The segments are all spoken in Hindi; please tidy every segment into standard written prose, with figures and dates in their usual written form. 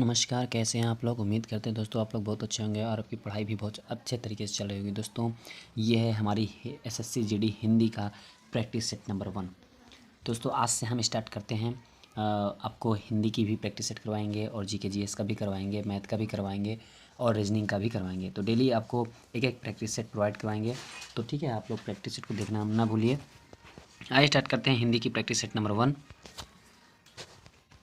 नमस्कार, कैसे हैं आप लोग। उम्मीद करते हैं दोस्तों आप लोग बहुत अच्छे होंगे और आपकी पढ़ाई भी बहुत अच्छे तरीके से चल रही होगी। दोस्तों ये है हमारी एसएससी जीडी हिंदी का प्रैक्टिस सेट नंबर 1। दोस्तों आज से हम स्टार्ट करते हैं। आपको हिंदी की भी प्रैक्टिस सेट करवाएंगे और जीके जीएस का भी करवाएंगे, मैथ का भी करवाएंगे और रीजनिंग का भी करवाएंगे। तो डेली आपको एक एक प्रैक्टिस सेट प्रोवाइड करवाएंगे। तो ठीक है, आप लोग प्रैक्टिस सेट को देखना ना भूलिए। आइए स्टार्ट करते हैं हिंदी की प्रैक्टिस सेट नंबर 1।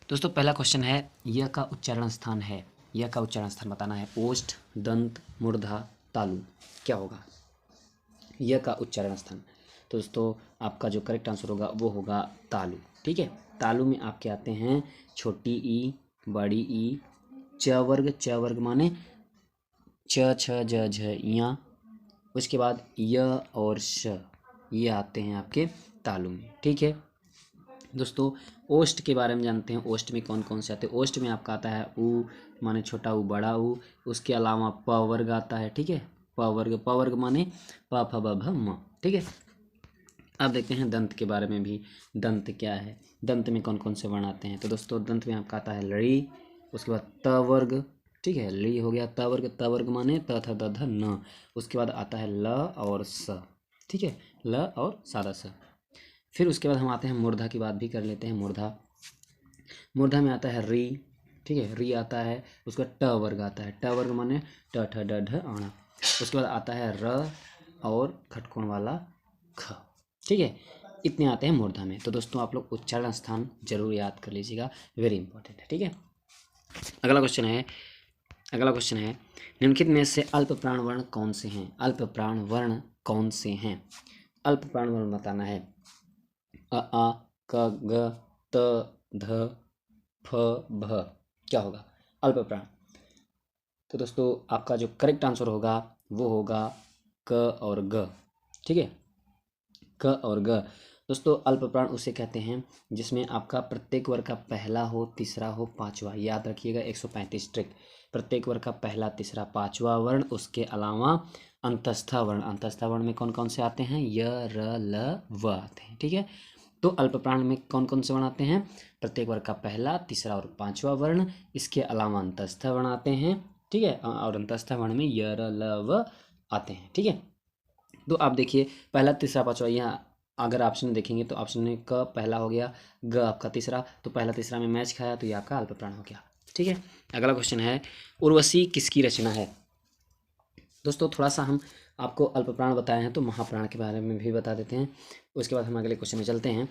दोस्तों पहला क्वेश्चन है, य का उच्चारण स्थान है। य का उच्चारण स्थान बताना है। ओष्ठ, दंत, मूर्धा, तालु। क्या होगा य का उच्चारण स्थान? तो दोस्तों आपका जो करेक्ट आंसर होगा वो होगा तालु। ठीक है, तालु में आपके आते हैं छोटी ई, बड़ी ई, च वर्ग माने च छ ज झ इया। उसके बाद य और श, ये आते हैं आपके तालु में। ठीक है दोस्तों, ओष्ठ के बारे में जानते हैं। ओष्ठ में कौन कौन से आते हैं? ओष्ठ में आपका आता है ऊ माने छोटा ऊ, बड़ा ऊ। उसके अलावा प वर्ग आता है। ठीक है, प वर्ग माने प फ ब भ म। ठीक है, अब देखते हैं दंत के बारे में भी। दंत क्या है? दंत में कौन कौन से वर्ण आते हैं? तो दोस्तों दंत में आपका आता है लड़ी। उसके बाद त वर्ग। ठीक है, लड़ी हो गया। त वर्ग माने त थ द ध न। उसके बाद आता है ल और स। ठीक है, ल और सादा स। फिर उसके बाद हम आते हैं मूर्धा की बात भी कर लेते हैं। मूर्धा में आता है री। ठीक है, री आता है। उसके बाद ट वर्ग आता है। ट वर्ग माने ट ठ ड ढ अण। उसके बाद आता है र और खटकोण वाला ख। ठीक है, इतने आते हैं मूर्धा में। तो दोस्तों आप लोग उच्चारण स्थान जरूर याद कर लीजिएगा, वेरी इंपॉर्टेंट है। ठीक है, अगला क्वेश्चन है निम्नलिखित में से अल्प प्राण वर्ण कौन से हैं? अल्प प्राण वर्ण कौन से हैं? अल्प प्राण वर्ण बताना है। अ आ क ग त ध फ भ। क्या होगा अल्प प्राण? तो दोस्तों आपका जो करेक्ट आंसर होगा वो होगा क और ग। ठीक है, क और ग। दोस्तों अल्प प्राण उसे कहते हैं जिसमें आपका प्रत्येक वर्ग का पहला हो, तीसरा हो, पांचवा। याद रखिएगा 135 ट्रिक। प्रत्येक वर्ग का पहला, तीसरा, पांचवा वर्ण। उसके अलावा अंतस्था वर्ण। अंतस्था वर्ण में कौन कौन से आते हैं? य र ल व आते हैं। ठीक है, तो अल्प प्राण में कौन कौन से वर्ण आते हैं? प्रत्येक वर्ग का पहला, तीसरा और पांचवा वर्ण। इसके अलावा अंतस्थ वर्ण आते हैं। ठीक है, और अंतस्थ वर्ण में य र ल व आते हैं। ठीक है, तो आप देखिए पहला, तीसरा, पांचवा। यहाँ अगर ऑप्शन देखेंगे तो ऑप्शन में क पहला हो गया, ग आपका तीसरा। तो पहला तीसरा में मैच खाया तो ये आपका अल्प प्राण हो गया। ठीक है, अगला क्वेश्चन है उर्वशी किसकी रचना है? दोस्तों थोड़ा सा हम आपको अल्प प्राण बताए हैं तो महाप्राण के बारे में भी बता देते हैं। उसके बाद हम अगले क्वेश्चन में चलते हैं।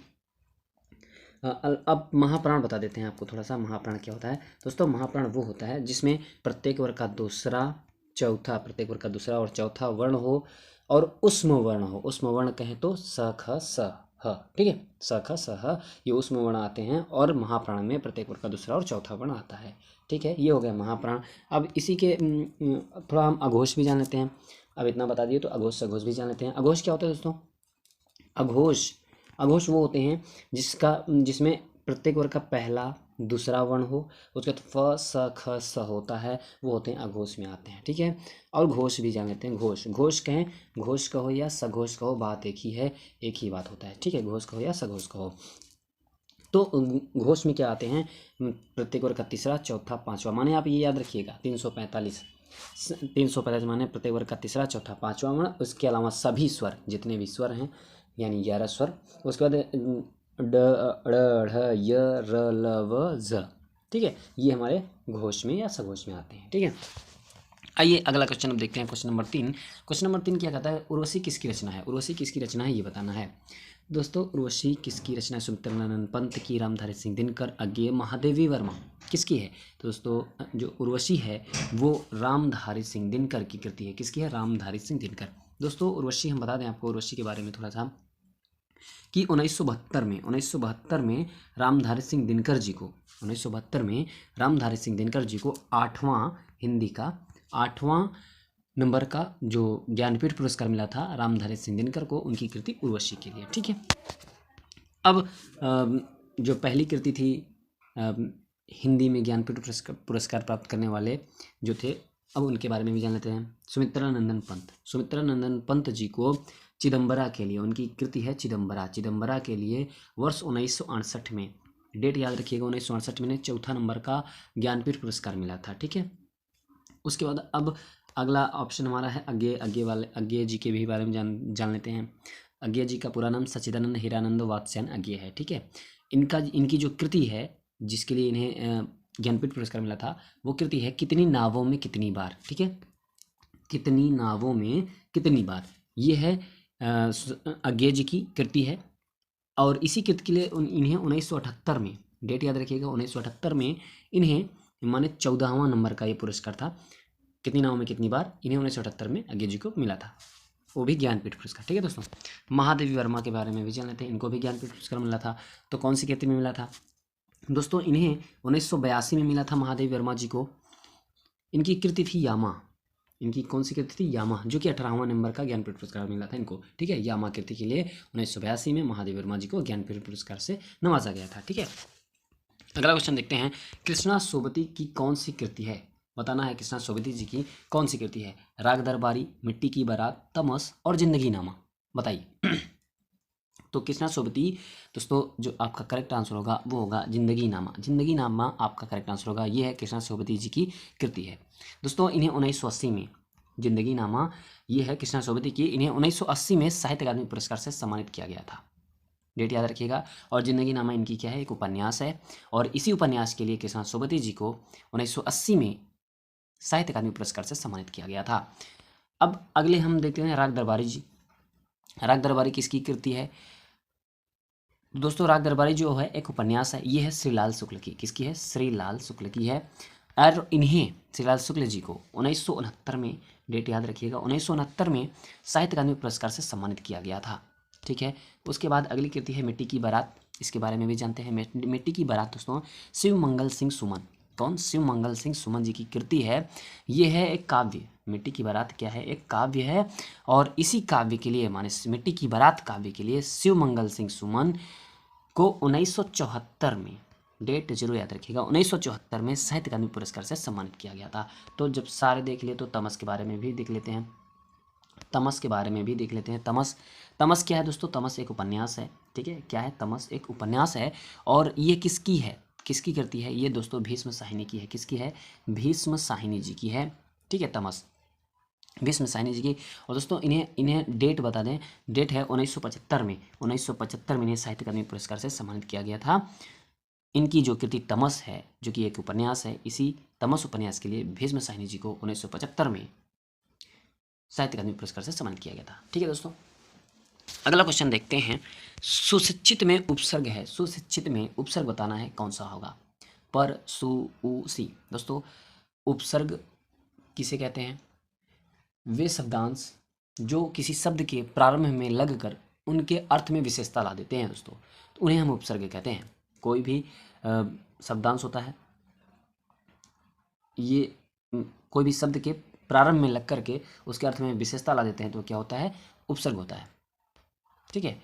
अब महाप्राण बता देते हैं आपको थोड़ा सा। महाप्राण क्या होता है? दोस्तों महाप्राण वो होता है जिसमें प्रत्येक वर्ग का दूसरा, चौथा, प्रत्येक वर्ग का दूसरा और चौथा वर्ण हो और उष्म वर्ण हो। उष्म वर्ण कहें तो स ख स ह। ठीक है, स ख स ह, ये उष्म वर्ण आते हैं और महाप्राण में प्रत्येक वर्ग का दूसरा और चौथा वर्ण आता है। ठीक है, ये हो गया महाप्राण। अब इसी के थोड़ा हम अघोष भी जान लेते हैं। अब इतना बता दिए तो अघोष सघोष भी जान लेते हैं। अघोष क्या होता है दोस्तों? अघोष वो होते हैं जिसमें प्रत्येक वर्ग का पहला, दूसरा वर्ण हो। उसके बाद फ स ख स होता है, वो होते हैं अघोष में आते हैं। ठीक है, और घोष भी जान लेते हैं। घोष कहें, घोष कहो या सघोष कहो, बात एक ही है, एक ही बात होता है। ठीक है, घोष कहो या सघोष कहो। तो घोष में क्या आते हैं? प्रत्येक वर्ग का तीसरा, चौथा, पांचवा। माने आप ये याद रखिएगा 345 माने प्रत्येक वर्ग का तीसरा, चौथा, पांचवा वर्ण। उसके अलावा सभी स्वर, जितने भी स्वर हैं यानी 11 स्वर। उसके बाद ड ड़ ढ य र ल व ज। ठीक है, ये हमारे घोष में या सघोष में आते हैं। ठीक है, आइए अगला क्वेश्चन अब देखते हैं। Question number 3। क्वेश्चन नंबर 3 क्या कहता है? उर्वशी किसकी रचना है? उर्वशी किसकी रचना है ये बताना है। दोस्तों उर्वशी किसकी रचना है? सुमित्रानंद पंत की, रामधारी सिंह दिनकर, अज्ञेय, महादेवी वर्मा। किसकी है? तो दोस्तों जो उर्वशी है वो रामधारी सिंह दिनकर की कृति है। किसकी है? रामधारी सिंह दिनकर। दोस्तों उर्वशी हम बता दें आपको उर्वशी के बारे में थोड़ा सा कि 1972 में रामधारी सिंह दिनकर जी को 1972 में रामधारी सिंह दिनकर जी को 8वां हिंदी का 8वां नंबर का जो ज्ञानपीठ पुरस्कार मिला था रामधारी सिंह दिनकर को, उनकी कृति उर्वशी के लिए। ठीक है, अब जो पहली कृति थी हिंदी में ज्ञानपीठ पुरस्कार प्राप्त करने वाले जो थे, अब उनके बारे में भी जान लेते हैं। सुमित्रानंदन पंत जी को चिदम्बरा के लिए, उनकी कृति है चिदम्बरा के लिए वर्ष 1968 में डेट याद रखिएगा, 1968 में इन्हें चौथा नंबर का ज्ञानपीठ पुरस्कार मिला था। ठीक है, उसके बाद अब अगला ऑप्शन हमारा है अज्ञेय जी के भी बारे में जान लेते हैं। अज्ञेय जी का पूरा नाम सच्चिदानंद हीरानंद वात्स्यायन अज्ञेय है। ठीक है, इनकी जो कृति है जिसके लिए इन्हें ज्ञानपीठ पुरस्कार मिला था, वो कृति है कितनी नावों में कितनी बार। ठीक है, कितनी नावों में कितनी बार, ये है अज्ञेय जी की कृति है। और इसी कृति के लिए इन्हें 1978 में, डेट याद रखिएगा, 1978 में इन्हें माने 14वां नंबर का ये पुरस्कार था। कितनी नावों में कितनी बार, इन्हें 1978 में अज्ञेय जी को मिला था, वो भी ज्ञानपीठ पुरस्कार। ठीक है दोस्तों, महादेवी वर्मा के बारे में भी जान लेते हैं, इनको भी ज्ञानपीठ पुरस्कार मिला था। तो कौन सी कृति में मिला था दोस्तों, इन्हें 1982 में मिला था महादेवी वर्मा जी को। इनकी कृति थी यामा, इनकी कौन सी कृति थी, यामा, जो कि 18वां नंबर का ज्ञानपीठ पुरस्कार मिला था इनको। ठीक है, यामा कृति के लिए 1982 में महादेवी वर्मा जी को ज्ञानपीठ पुरस्कार से नवाजा गया था। ठीक है, अगला क्वेश्चन देखते हैं, कृष्णा सोबती की कौन सी कृति है, बताना है कृष्णा सोबती जी की कौन सी कृति है। राग दरबारी, मिट्टी की बारात, तमस और जिंदगी नामा, बताइए। तो कृष्णा सोबती दोस्तों जो आपका करेक्ट आंसर होगा वो होगा जिंदगी नामा। जिंदगी नामा आपका करेक्ट आंसर होगा, ये है कृष्णा सोबती जी की कृति है। दोस्तों इन्हें 1980 में, जिंदगी नामा ये है कृष्णा सोबती की, इन्हें 1980 में साहित्य अकादमी पुरस्कार से सम्मानित किया गया था। डेट याद रखिएगा। और जिंदगी नामा इनकी क्या है, एक उपन्यास है, और इसी उपन्यास के लिए कृष्णा सोबती जी को 1980 में साहित्य अकादमी पुरस्कार से सम्मानित किया गया था। अब अगले हम देखते हैं राग दरबारी जी। राग दरबारी किसकी कृति है दोस्तों, राग दरबारी जो है एक उपन्यास है, ये है श्रीलाल शुक्ल की, किसकी है, श्रीलाल शुक्ल की है। और इन्हें श्रीलाल शुक्ल जी को 1969 में, डेट याद रखिएगा, 1969 में साहित्य अकादमी पुरस्कार से सम्मानित किया गया था। ठीक है, उसके बाद अगली कृति है मिट्टी की बारात, इसके बारे में भी जानते हैं। मिट्टी की बारात दोस्तों शिव मंगल सिंह सुमन, कौन, शिव मंगल सिंह सुमन जी की कृति है। ये है एक काव्य, मिट्टी की बारात क्या है, एक काव्य है। और इसी काव्य के लिए माने मिट्टी की बारात काव्य के लिए शिव मंगल सिंह सुमन को 1974 में, डेट जरूर याद रखिएगा, 1974 में साहित्य अकादमी पुरस्कार से सम्मानित किया गया था। तो जब सारे देख लिए तो तमस के बारे में भी देख लेते हैं, तमस के बारे में भी देख लेते हैं। तमस क्या है दोस्तों, तमस एक उपन्यास है। ठीक है, क्या है, तमस एक उपन्यास है। और ये किसकी है, किसकी कृति है, ये दोस्तों भीष्म साहिनी की है। किसकी है, भीष्म साहिनी जी की है। ठीक है, तमस भीष्म साहिनी जी की। और दोस्तों इन्हें डेट बता दें, डेट है 1975 में, 1975 में इन्हें साहित्य अकादमी पुरस्कार से सम्मानित किया गया था। इनकी जो कृति तमस है, जो कि एक उपन्यास है, इसी तमस उपन्यास के लिए भीष्म साहिनी जी को 1975 में साहित्य अकादमी पुरस्कार से सम्मानित किया गया था। ठीक है दोस्तों, अगला क्वेश्चन देखते हैं, सुशिक्षित में उपसर्ग है, सुशिक्षित में उपसर्ग बताना है कौन सा होगा। पर, सु, उ, सी। दोस्तों उपसर्ग किसे कहते हैं, वे शब्दांश जो किसी शब्द के प्रारंभ में लगकर उनके अर्थ में विशेषता ला देते हैं दोस्तों, तो उन्हें हम उपसर्ग कहते हैं। कोई भी शब्दांश होता है, ये कोई भी शब्द के प्रारंभ में लग करके उसके अर्थ में विशेषता ला देते हैं, तो क्या होता है, उपसर्ग होता है। ठीक है,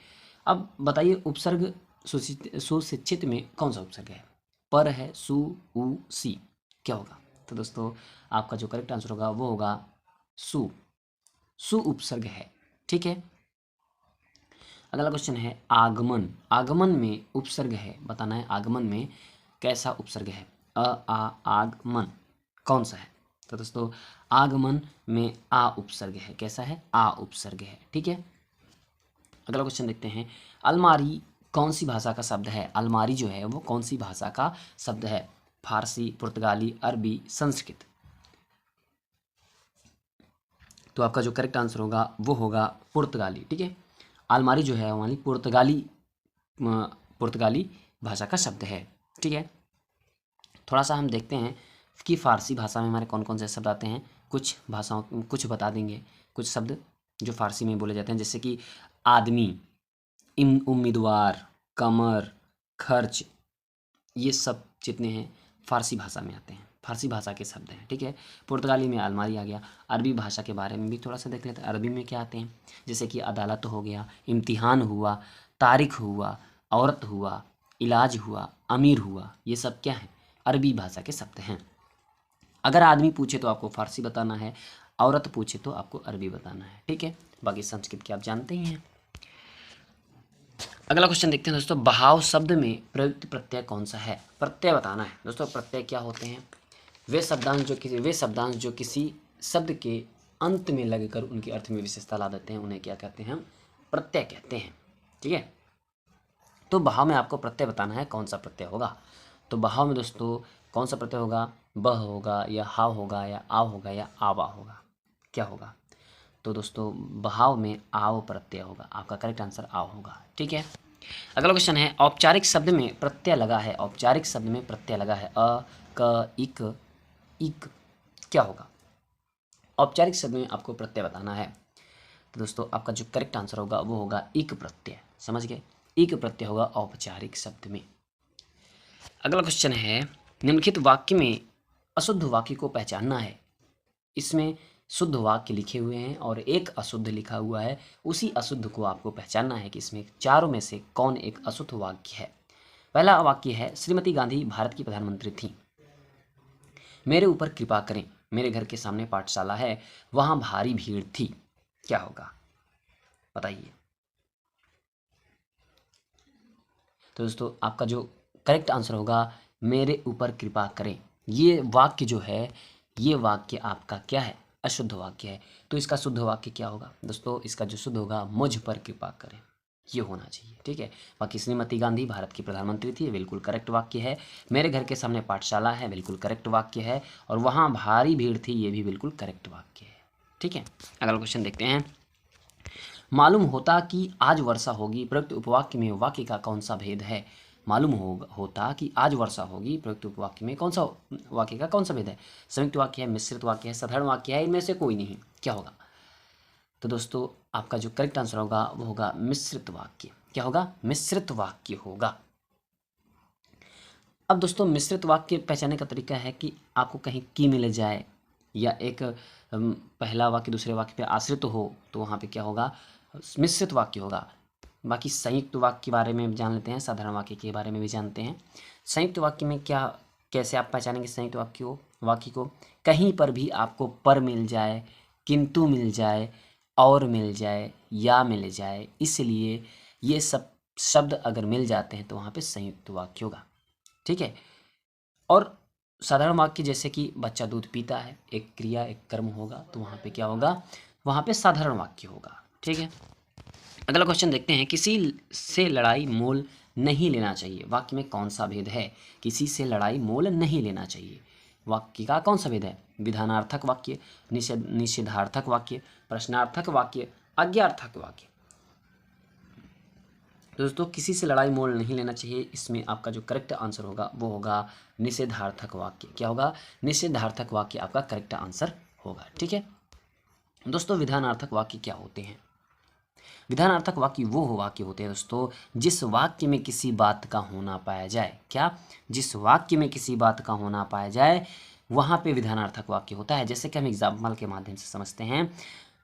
अब बताइए उपसर्ग सुशिक्षित में कौन सा उपसर्ग है। पर है, सु, उ, सी, क्या होगा। तो दोस्तों आपका जो करेक्ट आंसर होगा वो होगा सु उपसर्ग है। ठीक है, अगला क्वेश्चन है आगमन। आगमन में उपसर्ग है, बताना है आगमन में कैसा उपसर्ग है। आगमन कौन सा है। तो दोस्तों आगमन में आ उपसर्ग है, कैसा है, आ उपसर्ग है। ठीक है, अगला क्वेश्चन देखते हैं, अलमारी कौन सी भाषा का शब्द है। अलमारी जो है वो कौन सी भाषा का शब्द है, फारसी, पुर्तगाली, अरबी, संस्कृत। तो आपका जो करेक्ट आंसर होगा वो होगा पुर्तगाली। ठीक है, अलमारी जो है हमारी पुर्तगाली भाषा का शब्द है। ठीक है, थोड़ा सा हम देखते हैं कि फारसी भाषा में हमारे कौन कौन से शब्द आते हैं। कुछ भाषाओं कुछ बता देंगे, कुछ शब्द जो फारसी में बोले जाते हैं, जैसे कि आदमी, उम्मीदवार, कमर, खर्च, ये सब जितने हैं फारसी भाषा में आते हैं, फारसी भाषा के शब्द हैं। ठीक है, पुर्तगाली में अलमारी आ गया। अरबी भाषा के बारे में भी थोड़ा सा देख लेते हैं, अरबी में क्या आते हैं, जैसे कि अदालत हो गया, इम्तिहान हुआ, तारीख हुआ, औरत हुआ, इलाज हुआ, अमीर हुआ, ये सब क्या है, अरबी भाषा के शब्द हैं। अगर आदमी पूछे तो आपको फारसी बताना है, औरत पूछे तो आपको अरबी बताना है। ठीक है, बाकी संस्कृत के आप जानते ही हैं। अगला क्वेश्चन देखते हैं दोस्तों, बहाव शब्द में प्रयुक्त प्रत्यय कौन सा है? प्रत्यय बताना है दोस्तों। प्रत्यय क्या होते हैं? वे शब्दांश जो किसी शब्द के अंत में लगकर उनके अर्थ में विशेषता ला देते हैं, उन्हें क्या कहते हैं? हम प्रत्यय कहते हैं। ठीक है, तो बहाव में आपको प्रत्यय बताना है, कौन सा प्रत्यय होगा। तो बहाव में दोस्तों कौन सा प्रत्यय होगा? बह होगा या हाव होगा या आव होगा या आवा होगा? क्या होगा? तो दोस्तों बहाव में आव प्रत्यय होगा। आपका करेक्ट आंसर आव होगा। ठीक है, अगला क्वेश्चन है, औपचारिक शब्द में प्रत्यय लगा है। औपचारिक शब्द में प्रत्यय लगा है, अ, क, इक, क्या होगा? औपचारिक शब्द में आपको प्रत्यय बताना है। तो दोस्तों आपका जो करेक्ट आंसर होगा वो होगा इक प्रत्यय। समझ गए? इक प्रत्यय होगा औपचारिक शब्द में। अगला क्वेश्चन है, निम्नलिखित वाक्य में अशुद्ध वाक्य को पहचानना है। इसमें शुद्ध वाक्य लिखे हुए हैं और एक अशुद्ध लिखा हुआ है। उसी अशुद्ध को आपको पहचानना है कि इसमें चारों में से कौन एक अशुद्ध वाक्य है। पहला वाक्य है, श्रीमती गांधी भारत की प्रधानमंत्री थी। मेरे ऊपर कृपा करें, मेरे घर के सामने पाठशाला है, वहां भारी भीड़ थी। क्या होगा? बताइए। तो दोस्तों आपका जो करेक्ट आंसर होगा, मेरे ऊपर कृपा करें। ये वाक्य जो है, ये वाक्य आपका क्या है? अशुद्ध वाक्य है। तो इसका शुद्ध वाक्य क्या होगा? दोस्तों इसका जो शुद्ध होगा, मुझ पर कृपा करें, ये होना चाहिए। ठीक है, बाकी श्रीमती गांधी भारत की प्रधानमंत्री थी, बिल्कुल करेक्ट वाक्य है। मेरे घर के सामने पाठशाला है, बिल्कुल करेक्ट वाक्य है। और वहाँ भारी भीड़ थी, ये भी बिल्कुल करेक्ट वाक्य है। ठीक है, अगला क्वेश्चन देखते हैं, मालूम होता कि आज वर्षा होगी, प्रयुक्त उपवाक्य में वाक्य का कौन सा भेद है? मालूम होता कि आज वर्षा होगी, प्रयुक्त उपवाक्य में कौन सा वाक्य का कौन सा भेद है? संयुक्त वाक्य है, मिश्रित वाक्य है, साधारण वाक्य है, इनमें से कोई नहीं। क्या होगा? तो दोस्तों आपका जो करेक्ट आंसर होगा वो होगा मिश्रित वाक्य। क्या होगा? मिश्रित वाक्य होगा। अब दोस्तों मिश्रित वाक्य पहचानने का तरीका है कि आपको कहीं की मिल जाए या एक पहला वाक्य दूसरे वाक्य पे आश्रित हो, तो वहाँ पे क्या होगा? मिश्रित वाक्य होगा। बाकी संयुक्त वाक्य के बारे में जान लेते हैं, साधारण वाक्य के बारे में भी जानते हैं। संयुक्त वाक्य में क्या, कैसे आप पहचानेंगे संयुक्त वाक्य को? कहीं पर भी आपको पर मिल जाए, किंतु मिल जाए, और मिल जाए, या मिल जाए, इसलिए ये सब शब्द अगर मिल जाते हैं तो वहाँ पे संयुक्त वाक्य होगा। ठीक है, और साधारण वाक्य जैसे कि बच्चा दूध पीता है, एक क्रिया एक कर्म होगा, तो वहाँ पे क्या होगा? वहाँ पे साधारण वाक्य होगा। ठीक है, अगला क्वेश्चन देखते हैं, किसी से लड़ाई मोल नहीं लेना चाहिए। वाक्य में कौन सा भेद है? किसी से लड़ाई मोल नहीं लेना चाहिए, वाक्य का कौन सा भेद है? विधानार्थक वाक्य, निषेधार्थक वाक्य, प्रश्नार्थक वाक्य, आज्ञार्थक वाक्य। दोस्तों किसी से लड़ाई मोल नहीं लेना चाहिए, इसमें आपका जो करेक्ट आंसर होगा वो होगा निषेधार्थक वाक्य। क्या होगा? निषेधार्थक वाक्य आपका करेक्ट आंसर होगा। ठीक है दोस्तों, विधानार्थक वाक्य क्या होते हैं? विधानार्थक वाक्य वो वाक्य होते हैं दोस्तों जिस वाक्य में किसी बात का होना पाया जाए। क्या? जिस वाक्य में किसी बात का होना पाया जाए वहाँ पे विधानार्थक वाक्य होता है। जैसे कि हम एग्जाम्पल के माध्यम से समझते हैं,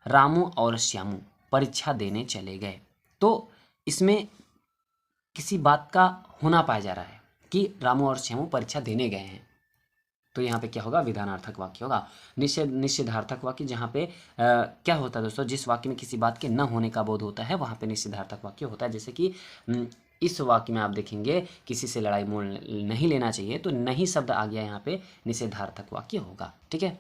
रामू और श्यामू परीक्षा देने चले गए। तो इसमें किसी बात का होना पाया जा रहा है कि रामू और श्यामू परीक्षा देने गए हैं, तो यहाँ पे क्या होगा? विधानार्थक वाक्य होगा। निषेधार्थक वाक्य जहाँ पे क्या होता है दोस्तों, जिस वाक्य में किसी बात के न होने का बोध होता है वहाँ पे निषेधार्थक वाक्य होता है। जैसे कि इस वाक्य में आप देखेंगे, किसी से लड़ाई मोल नहीं लेना चाहिए, तो नहीं शब्द आ गया यहाँ पे, निषेधार्थक वाक्य होगा। ठीक है,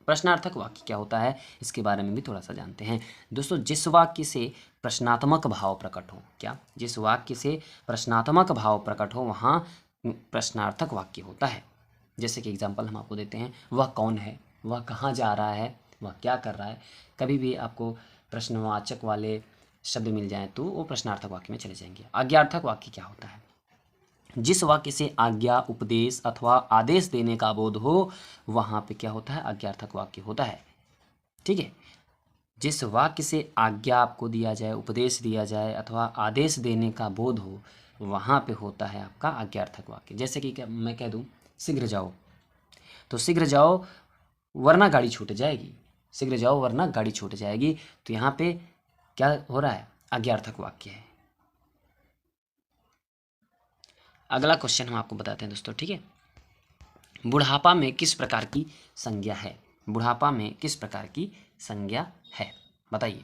प्रश्नार्थक वाक्य क्या होता है इसके बारे में भी थोड़ा सा जानते हैं दोस्तों। जिस वाक्य से प्रश्नात्मक भाव प्रकट हो, क्या? जिस वाक्य से प्रश्नात्मक भाव प्रकट हो वहाँ प्रश्नार्थक वाक्य होता है। जैसे कि एग्जाम्पल हम आपको देते हैं, वह कौन है, वह कहाँ जा रहा है, वह क्या कर रहा है। कभी भी आपको प्रश्नवाचक वाले शब्द मिल जाएं तो वो प्रश्नार्थक वाक्य में चले जाएंगे। आज्ञार्थक वाक्य क्या होता है? जिस वाक्य से आज्ञा, उपदेश अथवा आदेश देने का बोध हो वहाँ पे क्या होता है? आज्ञार्थक वाक्य होता है। ठीक है, जिस वाक्य से आज्ञा आपको दिया जाए, उपदेश दिया जाए अथवा आदेश देने का बोध हो वहाँ पे होता है आपका आज्ञार्थक वाक्य। जैसे कि मैं कह दूँ शीघ्र जाओ, तो शीघ्र जाओ वरना गाड़ी छूट जाएगी, शीघ्र जाओ वरना गाड़ी छूट जाएगी, तो यहाँ पे क्या हो रहा है? आज्ञार्थक वाक्य है। अगला क्वेश्चन हम आपको बताते हैं दोस्तों। ठीक है, बुढ़ापा में किस प्रकार की संज्ञा है? बुढ़ापा में किस प्रकार की संज्ञा है बताइए।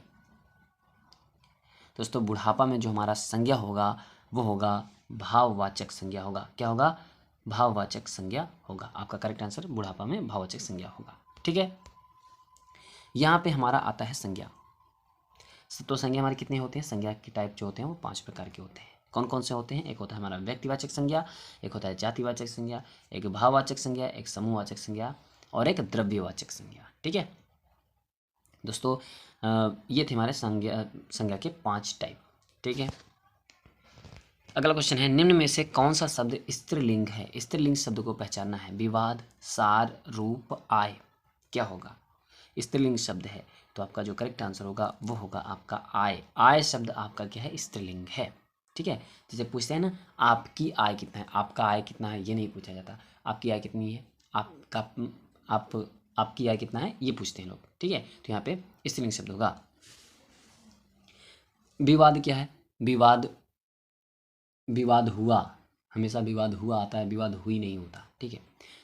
दोस्तों बुढ़ापा में जो हमारा संज्ञा होगा वो होगा भाववाचक संज्ञा होगा। क्या होगा? भाववाचक संज्ञा होगा। आपका करेक्ट आंसर बुढ़ापा में भाववाचक संज्ञा होगा। ठीक है, यहाँ पे हमारा आता है संज्ञा। तो संज्ञा हमारे कितने होते हैं? संज्ञा के टाइप जो होते हैं वो 5 प्रकार के होते हैं। कौन कौन से होते हैं? एक होता है हमारा व्यक्तिवाचक संज्ञा, एक होता है जातिवाचक संज्ञा, एक भाववाचक संज्ञा, एक समूहवाचक संज्ञा और एक द्रव्यवाचक संज्ञा। ठीक है दोस्तों, ये थे हमारे संज्ञा के 5 टाइप। ठीक है, अगला क्वेश्चन है, निम्न में से कौन सा शब्द स्त्रीलिंग है? स्त्रीलिंग शब्द को पहचानना है। विवाद, सार, रूप, आय। क्या होगा? स्त्रीलिंग शब्द है तो आपका जो करेक्ट आंसर होगा वो होगा आपका आय। आय शब्द आपका क्या है? स्त्रीलिंग है। ठीक है, जैसे पूछते हैं ना आपकी आय कितना है, आपका आय कितना है, ये नहीं पूछा जाता। आपकी आय कितनी है, आपकी आय कितना है, ये पूछते हैं लोग। ठीक है, तो यहाँ पे स्त्रीलिंग शब्द होगा। विवाद क्या है? विवाद हुआ, हमेशा विवाद हुआ आता है, विवाद हुई नहीं होता। ठीक है,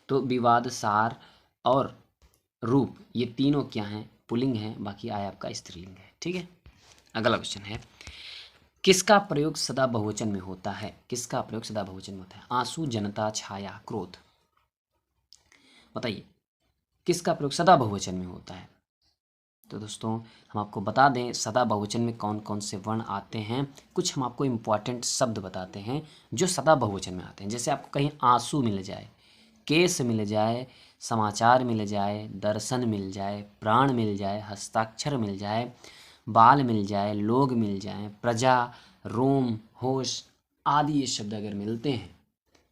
तो विवाद, सार और रूप ये तीनों क्या हैं? पुल्लिंग है, बाकी आय आपका स्त्रीलिंग है। ठीक है, अगला क्वेश्चन है, किसका प्रयोग सदा बहुवचन में होता है? किसका प्रयोग सदा बहुवचन में होता है? आंसू, जनता, छाया, क्रोध। बताइए किसका प्रयोग सदा बहुवचन में होता है? तो दोस्तों हम आपको बता दें सदा बहुवचन में कौन कौन से वर्ण आते हैं। कुछ हम आपको इम्पॉर्टेंट शब्द बताते हैं जो सदा बहुवचन में आते हैं। जैसे आपको कहीं आंसू मिल जाए, केस मिल जाए, समाचार मिल जाए, दर्शन मिल जाए, प्राण मिल जाए, हस्ताक्षर मिल जाए, बाल मिल जाए, लोग मिल जाए, प्रजा, रोम, होश आदि ये शब्द अगर मिलते हैं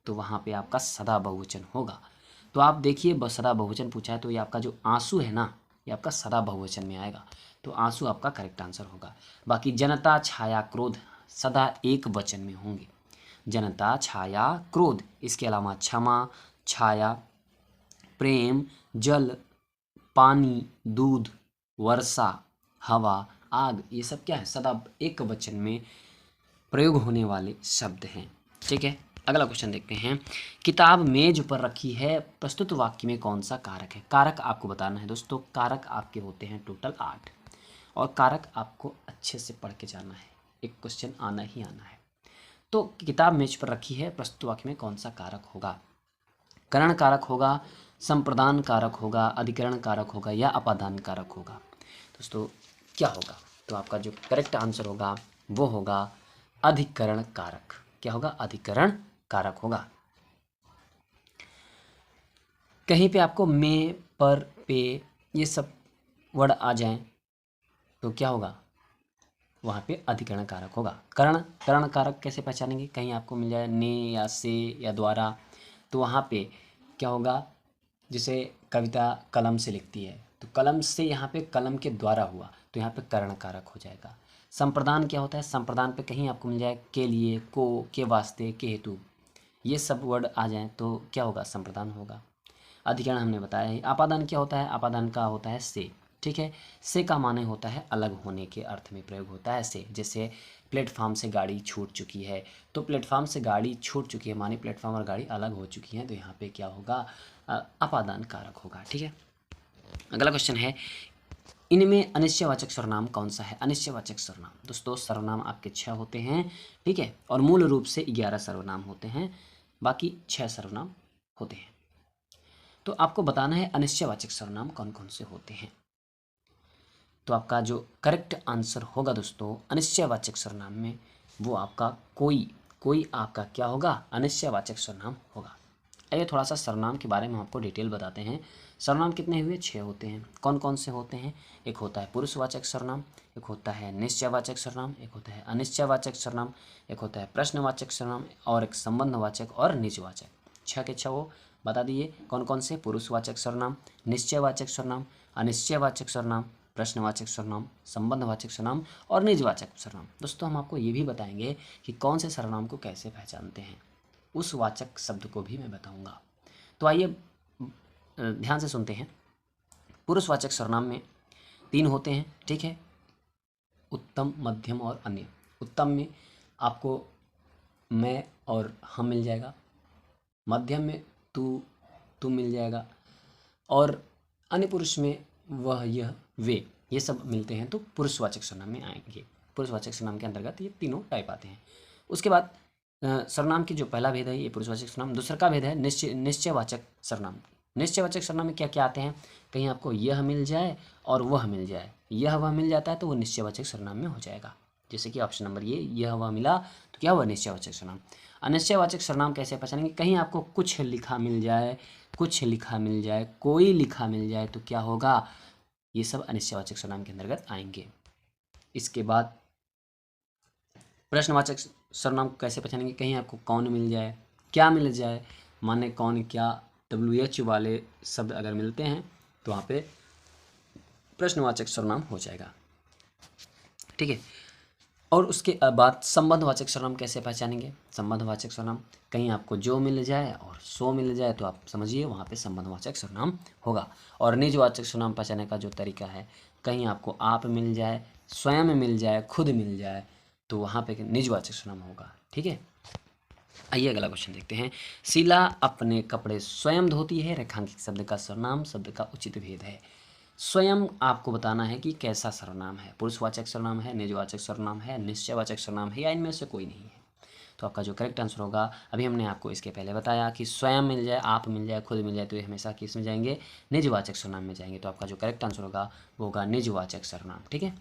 तो वहाँ पे आपका सदा बहुवचन होगा। तो आप देखिए सदा बहुवचन पूछा है तो ये आपका जो आंसू है ना ये आपका सदा बहुवचन में आएगा, तो आंसू आपका करेक्ट आंसर होगा। बाकी जनता, छाया, क्रोध सदा एक वचन में होंगे। जनता, छाया, क्रोध। इसके अलावा क्षमा, छाया, प्रेम, जल, पानी, दूध, वर्षा, हवा, आग ये सब क्या है? सदा एक वचन में प्रयोग होने वाले शब्द हैं। ठीक है, अगला क्वेश्चन देखते हैं, किताब मेज पर रखी है, प्रस्तुत वाक्य में कौन सा कारक है? कारक आपको बताना है दोस्तों। कारक आपके होते हैं टोटल 8 और कारक आपको अच्छे से पढ़ के जाना है, एक क्वेश्चन आना ही आना है। तो किताब मेज पर रखी है, प्रस्तुत वाक्य में कौन सा कारक होगा? करण कारक होगा, संप्रदान कारक होगा, अधिकरण कारक होगा या अपादान कारक होगा? दोस्तों क्या होगा? तो आपका जो करेक्ट आंसर होगा वो होगा अधिकरण कारक। क्या होगा? अधिकरण कारक होगा। कहीं पे आपको में, पर, पे ये सब वर्ड आ जाएं तो क्या होगा? वहाँ पे अधिकरण कारक होगा। करण कारक कैसे पहचानेंगे? कहीं आपको मिल जाए ने या से या द्वारा तो वहाँ पे क्या होगा? जैसे कविता कलम से लिखती है तो कलम से यहाँ पे कलम के द्वारा हुआ तो यहाँ पे करण कारक हो जाएगा। संप्रदान क्या होता है? संप्रदान पे कहीं आपको मिल जाए के लिए, को, के वास्ते, के हेतु ये सब वर्ड आ जाएं तो क्या होगा? संप्रदान होगा। अधिकरण हमने बताया है। आपादान क्या होता है? आपादान का होता है से। ठीक है, से का माने होता है अलग होने के अर्थ में प्रयोग होता है से। जैसे प्लेटफार्म से गाड़ी छूट चुकी है तो प्लेटफार्म से गाड़ी छूट चुकी है माने प्लेटफार्म और गाड़ी अलग हो चुकी है, तो यहाँ पे क्या होगा? अपादान कारक होगा। ठीक है, अगला क्वेश्चन है, इनमें अनिश्चयवाचक सर्वनाम कौन सा है? अनिश्चयवाचक सर्वनाम दोस्तों सर्वनाम आपके 6 होते हैं। ठीक है, और मूल रूप से 11 सर्वनाम होते हैं, बाकी 6 सर्वनाम होते हैं। तो आपको बताना है अनिश्चयवाचक सर्वनाम कौन कौन से होते हैं। तो आपका जो करेक्ट आंसर होगा दोस्तों अनिश्चयवाचक सर्वनाम में वो आपका कोई आपका क्या होगा? अनिश्चयवाचक सर्वनाम होगा। आइए थोड़ा सा सर्वनाम के बारे में आपको डिटेल बताते हैं। सर्वनाम कितने हुए? 6 होते हैं। कौन कौन से होते हैं? एक होता है पुरुषवाचक सर्वनाम, एक होता है निश्चयवाचक सर्वनाम, एक होता है अनिश्चयवाचक सर्वनाम, एक होता है प्रश्नवाचक सर्वनाम और एक संबंधवाचक और निजवाचक। 6 के 6 वो बता दिए कौन कौन से? पुरुषवाचक सर्वनाम, निश्चयवाचक सर्वनाम, अनिश्चयवाचक सर्वनाम, प्रश्नवाचक सर्वनाम, संबंधवाचक सर्वनाम और निजवाचक सर्वनाम। दोस्तों हम आपको ये भी बताएंगे कि कौन से सर्वनाम को कैसे पहचानते हैं, उस वाचक शब्द को भी मैं बताऊंगा। तो आइए ध्यान से सुनते हैं। पुरुषवाचक सर्वनाम में 3 होते हैं। ठीक है, उत्तम, मध्यम और अन्य। उत्तम में आपको मैं और हम मिल जाएगा, मध्यम में तू मिल जाएगा और अन्य पुरुष में वह, यह, वे ये सब मिलते हैं तो पुरुषवाचक सर्वनाम में आएंगे। पुरुषवाचक सर्वनाम के अंतर्गत ये तीनों टाइप आते हैं। उसके बाद सर्वनाम की जो पहला भेद है ये पुरुषवाचक सर्वनाम। दूसरा का भेद है निश्चयवाचक सर्वनाम। निश्चयवाचक सर्वनाम में क्या क्या आते हैं, कहीं आपको यह मिल जाए और वह मिल जाए, यह वह मिल जाता है तो वो निश्चयवाचक सर्वनाम में हो जाएगा। जैसे कि ऑप्शन नंबर ये, यह वह मिला तो क्या हुआ, निश्चयवाचक सर्वनाम। अनिश्चयवाचक सर्वनाम कैसे पहचानेंगे, कहीं आपको कुछ लिखा मिल जाए, कुछ लिखा मिल जाए, कोई लिखा मिल जाए तो क्या होगा, ये सब अनिश्चयवाचक सर्वनाम के अंतर्गत आएंगे। इसके बाद प्रश्नवाचक सर्वनाम को कैसे पहचानेंगे, कहीं आपको कौन मिल जाए, क्या मिल जाए, माने कौन क्या WH वाले शब्द अगर मिलते हैं तो वहाँ पे प्रश्नवाचक सर्वनाम हो जाएगा। ठीक है। और उसके बाद संबंधवाचक सर्वनाम कैसे पहचानेंगे, संबंधवाचक सर्वनाम कहीं आपको जो मिल जाए और सो मिल जाए तो आप समझिए वहाँ पे संबंधवाचक सर्वनाम होगा। और निजवाचक सर्वनाम पहचानने का जो तरीका है, कहीं आपको आप मिल जाए, स्वयं मिल जाए, खुद मिल जाए तो वहाँ पे निजवाचक सर्वनाम होगा। ठीक है। आइए अगला क्वेश्चन देखते हैं। शीला अपने कपड़े स्वयं धोती है, रेखांकित शब्द का सर्वनाम शब्द का उचित भेद है। स्वयं आपको बताना है कि कैसा सर्वनाम है, पुरुषवाचक सर्वनाम है, निजवाचक सर्वनाम है, निश्चयवाचक सर्वनाम है या इनमें से कोई नहीं है। तो आपका जो करेक्ट आंसर होगा, अभी हमने आपको इसके पहले बताया कि स्वयं मिल जाए, आप मिल जाए, खुद मिल जाए तो ये हमेशा किस में जाएंगे, निजवाचक सर्वनाम में जाएंगे। तो आपका जो करेक्ट आंसर होगा वो होगा निजवाचक सर्वनाम। ठीक है।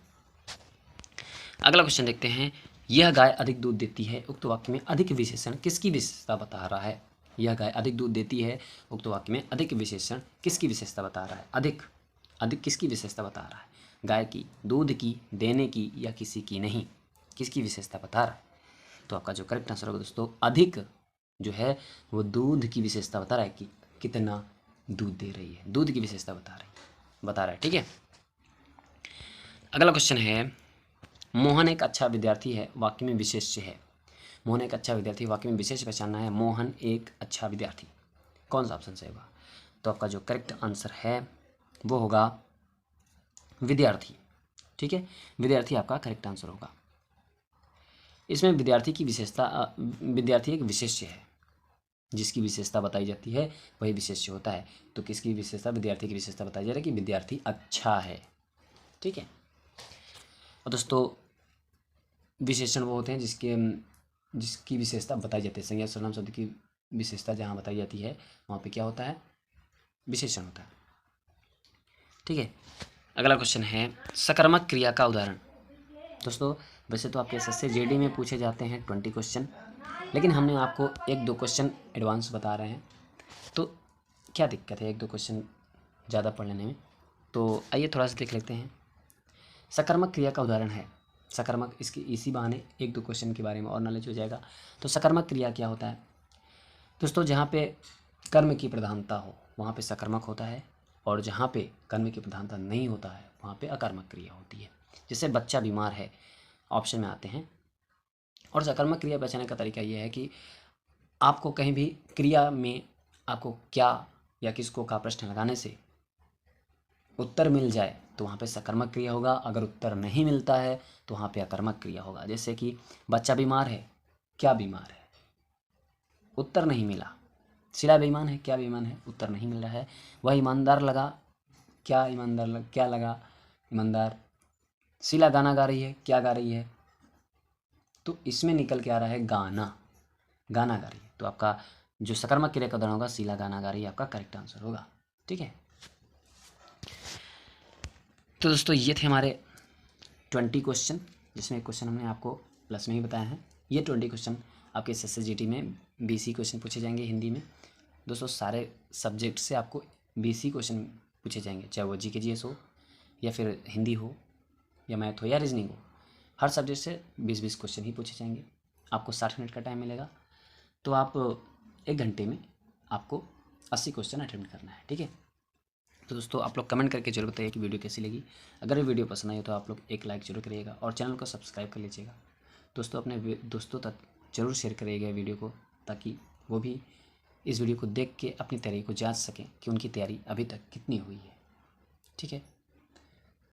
अगला क्वेश्चन देखते हैं। यह गाय अधिक दूध देती है, उक्त वाक्य में अधिक विशेषण किसकी विशेषता बता रहा है। यह गाय अधिक दूध देती है, उक्त वाक्य में अधिक विशेषण किसकी विशेषता बता रहा है, अधिक अधिक किसकी विशेषता बता रहा है, गाय की, दूध की, देने की या किसी की नहीं, किसकी विशेषता बता रहा है। तो आपका जो करेक्ट आंसर होगा दोस्तों, अधिक जो है वो दूध की विशेषता बता रहा है कि कितना दूध दे रही है, दूध की विशेषता बता रहा है। ठीक है। अगला क्वेश्चन है, मोहन एक अच्छा विद्यार्थी है, वाक्य में विशेष्य है। मोहन एक अच्छा विद्यार्थी, वाक्य में विशेष पहचानना है, मोहन एक अच्छा विद्यार्थी, कौन सा ऑप्शन सही होगा। तो आपका जो करेक्ट आंसर है वो होगा विद्यार्थी। ठीक है। विद्यार्थी आपका करेक्ट आंसर होगा। इसमें विद्यार्थी की विशेषता, विद्यार्थी एक विशेष्य है, जिसकी विशेषता बताई जाती है वही विशेष्य होता है। तो किसकी विशेषता, विद्यार्थी की विशेषता बताई जा रही है कि विद्यार्थी अच्छा है। ठीक है। और दोस्तों विशेषण वो होते हैं जिसकी विशेषता बताई जाती है, संज्ञा सर्वनाम शब्द की विशेषता जहाँ बताई जाती है वहाँ पे क्या होता है, विशेषण होता है। ठीक है। अगला क्वेश्चन है, सकर्मक क्रिया का उदाहरण। दोस्तों वैसे तो आपके SSC JD में पूछे जाते हैं 20 क्वेश्चन, लेकिन हमने आपको 1-2 क्वेश्चन एडवांस बता रहे हैं, तो क्या दिक्कत है 1-2 क्वेश्चन ज़्यादा पढ़ लेने में। तो आइए थोड़ा सा देख लेते हैं। सकर्मक क्रिया का उदाहरण है, सकर्मक, इसकी इसी बहाने 1-2 क्वेश्चन के बारे में और नॉलेज हो जाएगा। तो सकर्मक क्रिया क्या होता है दोस्तों, जहाँ पे कर्म की प्रधानता हो वहाँ पे सकर्मक होता है, और जहाँ पे कर्म की प्रधानता नहीं होता है वहाँ पे अकर्मक क्रिया होती है। जैसे बच्चा बीमार है, ऑप्शन में आते हैं। और सकर्मक क्रिया बचाने का तरीका ये है कि आपको कहीं भी क्रिया में आपको क्या या किसको का प्रश्न लगाने से उत्तर मिल जाए तो वहाँ पे सकर्मक क्रिया होगा, अगर उत्तर नहीं मिलता है तो वहाँ पे अकर्मक क्रिया होगा। जैसे कि बच्चा बीमार है, क्या बीमार है, उत्तर नहीं मिला। शीला बेईमान है, क्या बेईमान है, उत्तर नहीं मिल रहा है। वह ईमानदार लगा, क्या ईमानदार क्या लगा, ईमानदार। शीला गाना गा रही है, क्या गा रही है, तो इसमें निकल के आ रहा है गाना, गाना गा रही है। तो आपका जो सकर्मक क्रिया का उदाहरण होगा शीला गाना गा रही है, आपका करेक्ट आंसर होगा। ठीक है। तो दोस्तों ये थे हमारे 20 क्वेश्चन, जिसमें क्वेश्चन हमने आपको प्लस में ही बताया है। ये 20 क्वेश्चन आपके SSC GT में 20 क्वेश्चन पूछे जाएंगे हिंदी में। दोस्तों सारे सब्जेक्ट से आपको 20 क्वेश्चन पूछे जाएंगे, चाहे वो GK GS हो या फिर हिंदी हो या मैथ हो या रीजनिंग हो, हर सब्जेक्ट से 20-20 क्वेश्चन ही पूछे जाएंगे। आपको 60 मिनट का टाइम मिलेगा, तो आप 1 घंटे में आपको 80 क्वेश्चन अटेम्प्ट करना है। ठीक है। तो दोस्तों आप लोग कमेंट करके जरूर बताइए कि वीडियो कैसी लगी। अगर वीडियो पसंद आई हो तो आप लोग एक लाइक जरूर करिएगा और चैनल को सब्सक्राइब कर लीजिएगा। दोस्तों अपने दोस्तों तक जरूर शेयर करिएगा वीडियो को, ताकि वो भी इस वीडियो को देख के अपनी तैयारी को जांच सकें कि उनकी तैयारी अभी तक कितनी हुई है। ठीक है।